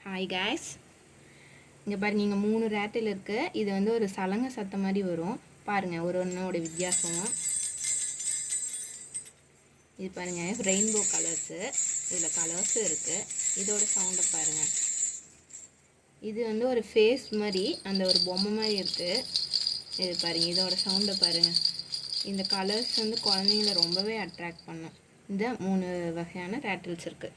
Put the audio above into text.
Hi guys, இங்கே பாருங்க, இங்கே 3 ரேட்டில் இருக்குது. இது வந்து ஒரு சலங்க சத்தம் மாதிரி வரும். பாருங்கள் ஒரு ஒன்றோட வித்தியாசம். இது பாருங்கள் ரெயின்போ கலர்ஸு, இதில் கலர்ஸும் இருக்குது. இதோட சவுண்டை பாருங்கள். இது வந்து ஒரு ஃபேஸ் மாதிரி, அந்த ஒரு பொம்மை மாதிரி இருக்குது. இது பாருங்கள், இதோட சவுண்டை பாருங்கள். இந்த கலர்ஸ் வந்து குழந்தைங்கள ரொம்பவே அட்ராக்ட் பண்ணும். இந்த 3 வகையான ரேட்டில்ஸ் இருக்குது.